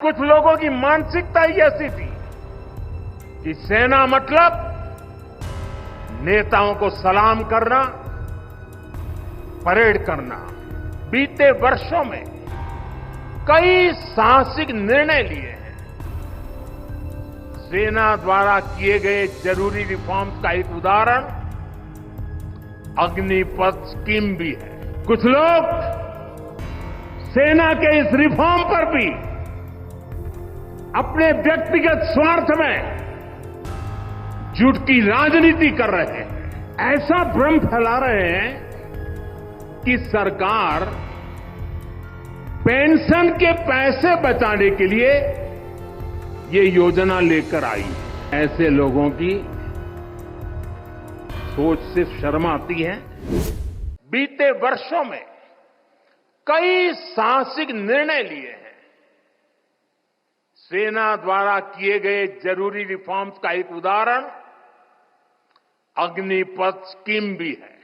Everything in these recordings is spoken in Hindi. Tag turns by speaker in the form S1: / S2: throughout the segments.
S1: कुछ लोगों की मानसिकता ही ऐसी थी कि सेना मतलब नेताओं को सलाम करना, परेड करना। बीते वर्षों में कई साहसिक निर्णय लिए हैं। सेना द्वारा किए गए जरूरी रिफॉर्म्स का एक उदाहरण अग्निपथ स्कीम भी है। कुछ लोग सेना के इस रिफॉर्म पर भी अपने व्यक्तिगत स्वार्थ में झूठ की राजनीति कर रहे हैं। ऐसा भ्रम फैला रहे हैं कि सरकार पेंशन के पैसे बचाने के लिए ये योजना लेकर आई है। ऐसे लोगों की सोच से शर्म आती है। बीते वर्षों में कई साहसिक निर्णय लिए हैं। सेना द्वारा किए गए जरूरी रिफॉर्म्स का एक उदाहरण अग्निपथ स्कीम भी है।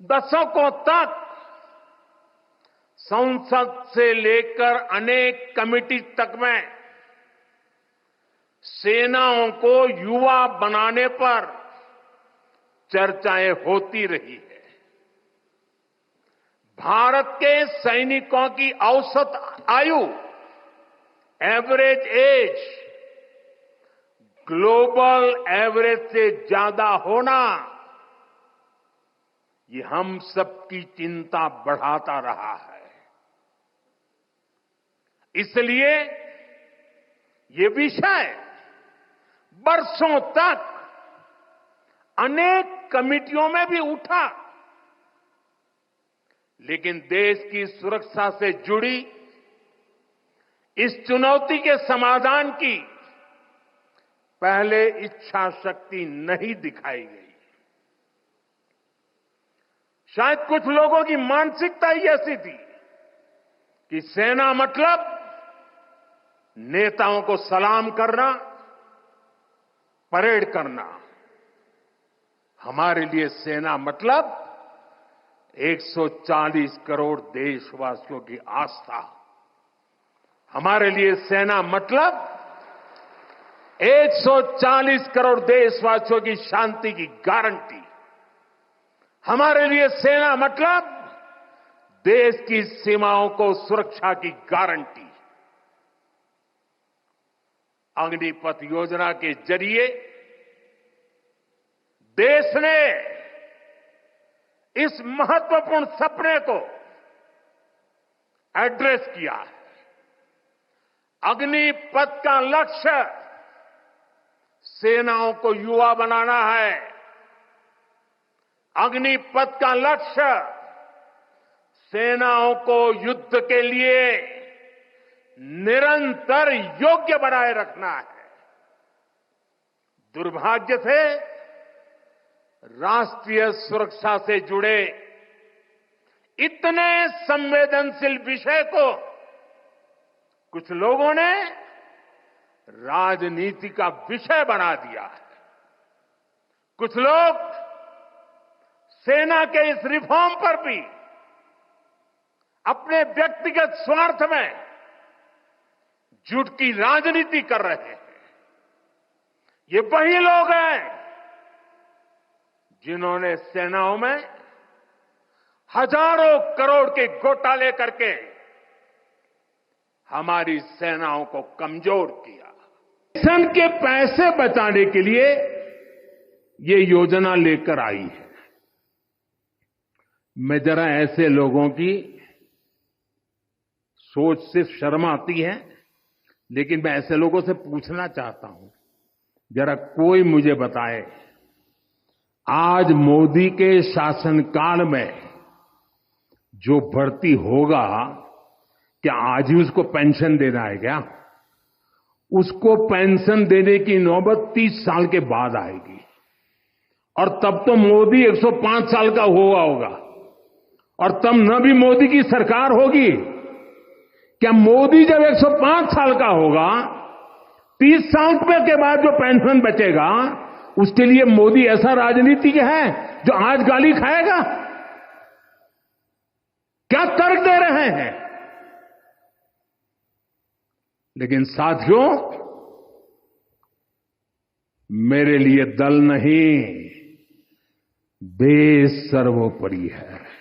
S1: दशकों तक संसद से लेकर अनेक कमेटी तक में सेनाओं को युवा बनाने पर चर्चाएं होती रही है। भारत के सैनिकों की औसत आयु एवरेज एज ग्लोबल एवरेज से ज्यादा होना ये हम सबकी चिंता बढ़ाता रहा है। इसलिए ये विषय बरसों तक अनेक कमिटियों में भी उठा, लेकिन देश की सुरक्षा से जुड़ी इस चुनौती के समाधान की पहले इच्छा शक्ति नहीं दिखाई गई। शायद कुछ लोगों की मानसिकता ही ऐसी थी कि सेना मतलब नेताओं को सलाम करना, परेड करना। हमारे लिए सेना मतलब 140 करोड़ देशवासियों की आस्था। हमारे लिए सेना मतलब 140 करोड़ देशवासियों की शांति की गारंटी। हमारे लिए सेना मतलब देश की सीमाओं को सुरक्षा की गारंटी। अग्निपथ योजना के जरिए देश ने इस महत्वपूर्ण सपने को एड्रेस किया है। अग्निपथ का लक्ष्य सेनाओं को युवा बनाना है। अग्निपथ का लक्ष्य सेनाओं को युद्ध के लिए निरंतर योग्य बनाए रखना है। दुर्भाग्य से राष्ट्रीय सुरक्षा से जुड़े इतने संवेदनशील विषय को कुछ लोगों ने राजनीति का विषय बना दिया है। कुछ लोग सेना के इस रिफॉर्म पर भी अपने व्यक्तिगत स्वार्थ में झूठ की राजनीति कर रहे हैं। ये वही लोग हैं जिन्होंने सेनाओं में हजारों करोड़ के घोटाले करके हमारी सेनाओं को कमजोर किया। पेंशन के पैसे बचाने के लिए ये योजना लेकर आई है। मैं जरा ऐसे लोगों की सोच से शर्म आती है, लेकिन मैं ऐसे लोगों से पूछना चाहता हूं, जरा कोई मुझे बताए, आज मोदी के शासनकाल में जो भर्ती होगा, क्या आज ही उसको पेंशन देना है क्या? उसको पेंशन देने की नौबत 30 साल के बाद आएगी, और तब तो मोदी 105 साल का हुआ होगा, और तब न भी मोदी की सरकार होगी। क्या मोदी जब 105 साल का होगा, 30 साल के बाद जो पेंशन बचेगा, उसके लिए मोदी ऐसा राजनीतिक है जो आज गाली खाएगा? क्या तर्क दे रहे हैं? लेकिन साथियों, मेरे लिए दल नहीं, देश सर्वोपरि है।